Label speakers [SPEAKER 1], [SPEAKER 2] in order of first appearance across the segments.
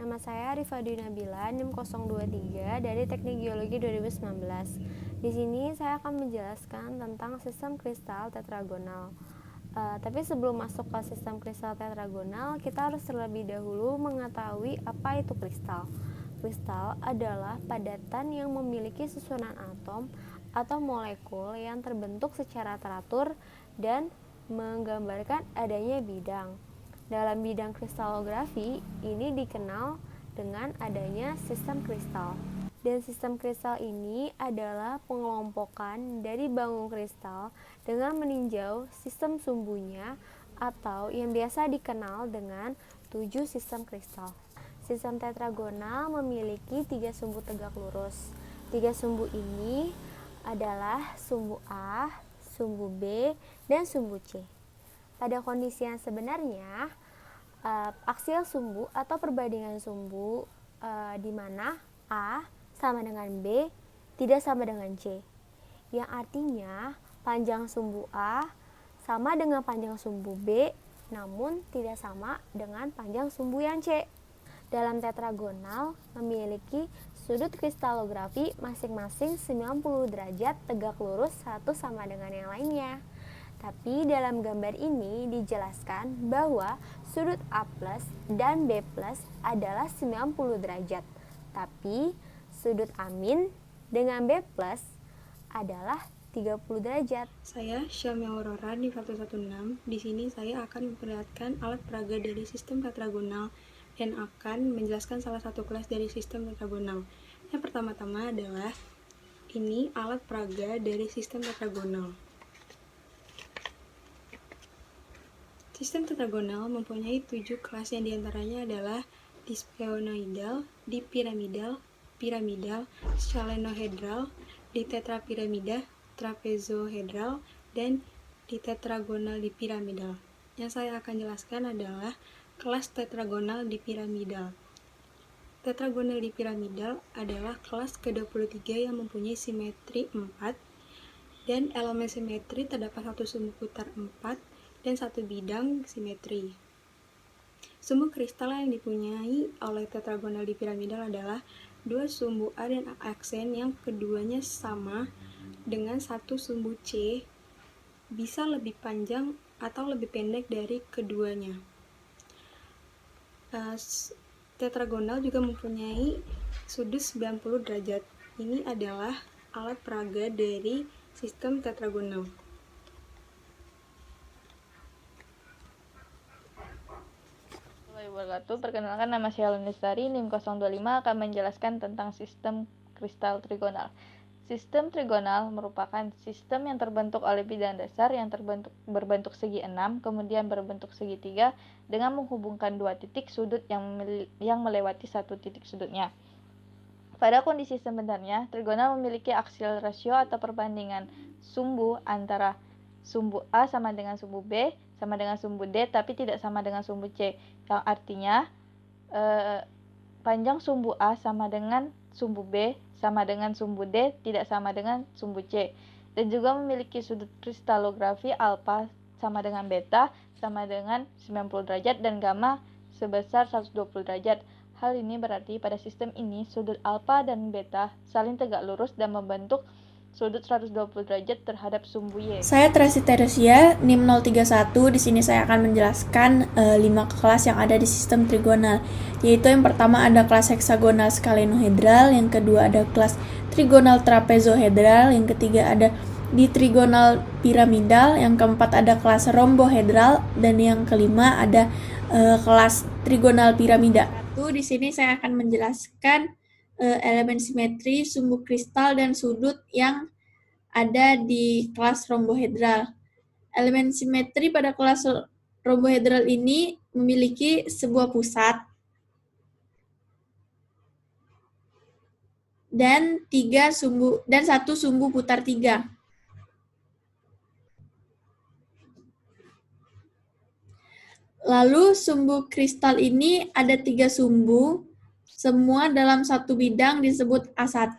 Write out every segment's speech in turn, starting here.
[SPEAKER 1] Nama saya Rifadi Nabila, NIM 023 dari Teknik Geologi 2019. Di sini saya akan menjelaskan tentang sistem kristal tetragonal. Tapi sebelum masuk ke sistem kristal tetragonal, kita harus terlebih dahulu mengetahui apa itu kristal. Kristal adalah padatan yang memiliki susunan atom atau molekul yang terbentuk secara teratur dan menggambarkan adanya bidang. Dalam bidang kristalografi, ini dikenal dengan adanya sistem kristal. Dan sistem kristal ini adalah pengelompokan dari bangun kristal dengan meninjau sistem sumbunya atau yang biasa dikenal dengan 7 sistem kristal. Sistem tetragonal memiliki 3 sumbu tegak lurus. 3 sumbu ini adalah sumbu A, sumbu B, dan sumbu C. Pada kondisi yang sebenarnya, aksial sumbu atau perbandingan sumbu di mana A sama dengan B tidak sama dengan C, yang artinya panjang sumbu A sama dengan panjang sumbu B, namun tidak sama dengan panjang sumbu yang C. Dalam tetragonal memiliki sudut kristalografi masing-masing 90 derajat tegak lurus satu sama dengan yang lainnya. Tapi dalam gambar ini dijelaskan bahwa sudut A plus dan B plus adalah 90 derajat. Tapi sudut A- dengan B plus adalah 30 derajat.
[SPEAKER 2] Saya Syamia Aurora di 116. Di sini saya akan memperlihatkan alat peraga dari sistem tetragonal dan akan menjelaskan salah satu kelas dari sistem tetragonal. Yang pertama-tama adalah ini alat peraga dari sistem tetragonal. Sistem tetragonal mempunyai 7 kelas yang diantaranya adalah disphenoidal, dipiramidal, piramidal, shalenohedral, ditetrapiramida, trapezohedral, dan ditetragonal dipiramidal. Yang saya akan jelaskan adalah kelas tetragonal dipiramidal. Tetragonal dipiramidal adalah kelas ke-23 yang mempunyai simetri 4 dan elemen simetri terdapat satu sumbu putar 4 dan satu bidang simetri. Sumbu kristal yang dipunyai oleh tetragonal dipiramidal adalah dua sumbu A dan A aksen yang keduanya sama dengan satu sumbu C bisa lebih panjang atau lebih pendek dari keduanya. Tetragonal juga mempunyai sudut 90 derajat. Ini adalah alat peraga dari sistem tetragonal.
[SPEAKER 3] Perkenalkan, nama saya Lestari, NIM 025 akan menjelaskan tentang sistem kristal trigonal. Sistem trigonal merupakan sistem yang terbentuk oleh bidang dasar yang berbentuk segi 6, kemudian berbentuk segi 3 dengan menghubungkan dua titik sudut yang melewati satu titik sudutnya. Pada kondisi sebenarnya, trigonal memiliki aksial rasio atau perbandingan sumbu antara sumbu A sama dengan sumbu B sama dengan sumbu D tapi tidak sama dengan sumbu C, yang artinya panjang sumbu A sama dengan sumbu B sama dengan sumbu D tidak sama dengan sumbu C, dan juga memiliki sudut kristalografi alfa sama dengan beta sama dengan 90 derajat dan gamma sebesar 120 derajat. Hal ini berarti pada sistem ini sudut alfa dan beta saling tegak lurus dan membentuk sudut 120 derajat terhadap sumbu Y.
[SPEAKER 4] Saya Tracy Teresia, NIM 031. Di sini saya akan menjelaskan 5 kelas yang ada di sistem trigonal, yaitu yang pertama ada kelas heksagonal skalenohedral, yang kedua ada kelas trigonal trapezohedral, yang ketiga ada ditrigonal piramidal, yang keempat ada kelas rombohedral, dan yang kelima ada kelas trigonal piramida. Di sini saya akan menjelaskan elemen simetri, sumbu kristal, dan sudut yang ada di kelas rombohedral. Elemen simetri pada kelas rombohedral ini memiliki sebuah pusat dan satu sumbu putar 3. Lalu sumbu kristal ini ada 3 sumbu, semua dalam satu bidang disebut A1,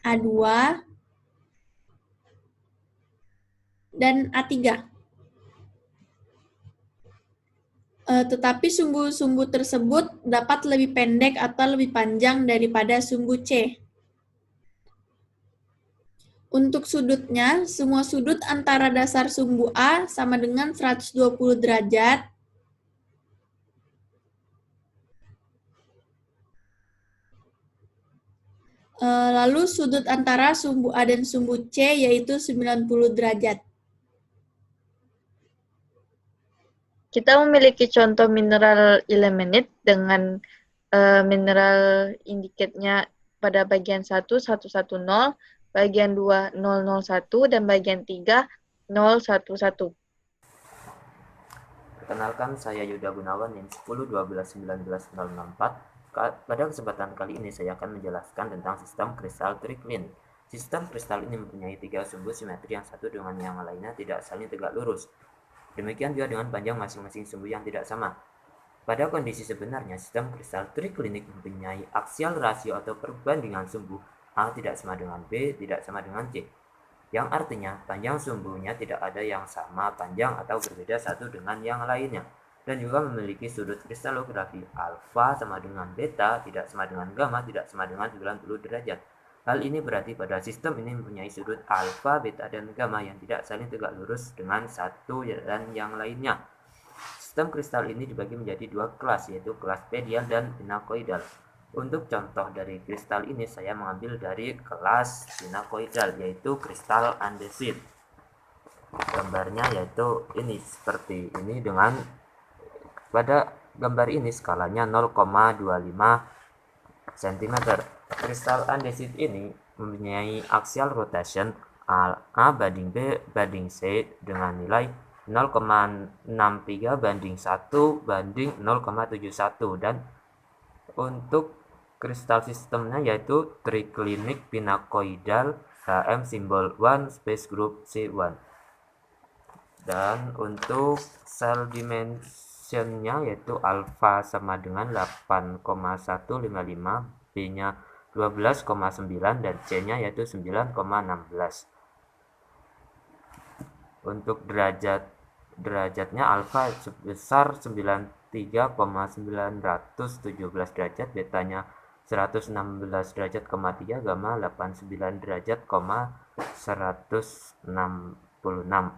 [SPEAKER 4] A2, dan A3. Tetapi sumbu-sumbu tersebut dapat lebih pendek atau lebih panjang daripada sumbu C. Untuk sudutnya, semua sudut antara dasar sumbu A sama dengan 120 derajat. Lalu sudut antara sumbu A dan sumbu C yaitu 90 derajat.
[SPEAKER 3] Kita memiliki contoh mineral ilmenite dengan mineral indicate-nya pada bagian 1, 110, bagian 2, 001, dan bagian 3, 011.
[SPEAKER 5] Perkenalkan, saya Yuda Gunawan, NIM 10 12 19 064. Pada kesempatan kali ini saya akan menjelaskan tentang sistem kristal tricline. Sistem kristal ini mempunyai 3 sumbu simetri yang satu dengan yang lainnya tidak saling tegak lurus. Demikian juga dengan panjang masing-masing sumbu yang tidak sama. Pada kondisi sebenarnya, sistem kristal triclinic mempunyai aksial rasio atau perbandingan sumbu A tidak sama dengan B, tidak sama dengan C. Yang artinya panjang sumbunya tidak ada yang sama panjang atau berbeda satu dengan yang lainnya, dan juga memiliki sudut kristalografi alfa sama dengan beta, tidak sama dengan gamma, tidak sama dengan 90 derajat. Hal ini berarti pada sistem ini mempunyai sudut alfa, beta, dan gamma yang tidak saling tegak lurus dengan satu dan yang lainnya. Sistem kristal ini dibagi menjadi 2 kelas, yaitu kelas pedial dan pinakoidal. Untuk contoh dari kristal ini saya mengambil dari kelas pinakoidal, yaitu kristal andesit. Gambarnya yaitu ini, seperti ini, dengan pada gambar ini skalanya 0,25 cm. Kristal andesit ini mempunyai axial rotation A banding B banding C dengan nilai 0,63 banding 1 banding 0,71, dan untuk kristal sistemnya yaitu triclinic pinakoidal HM simbol 1 space group C1. Dan untuk cell dimensionnya yaitu alpha sama dengan 8,155, B-nya 12,9, dan C-nya yaitu 9,16. Untuk derajatnya alpha sebesar 93,917 derajat, betanya 116 derajat, 3, gamma 89 derajat, 166.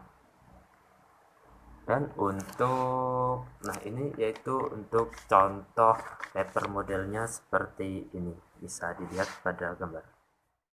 [SPEAKER 5] Dan untuk ini yaitu untuk contoh paper modelnya seperti ini, bisa dilihat pada gambar.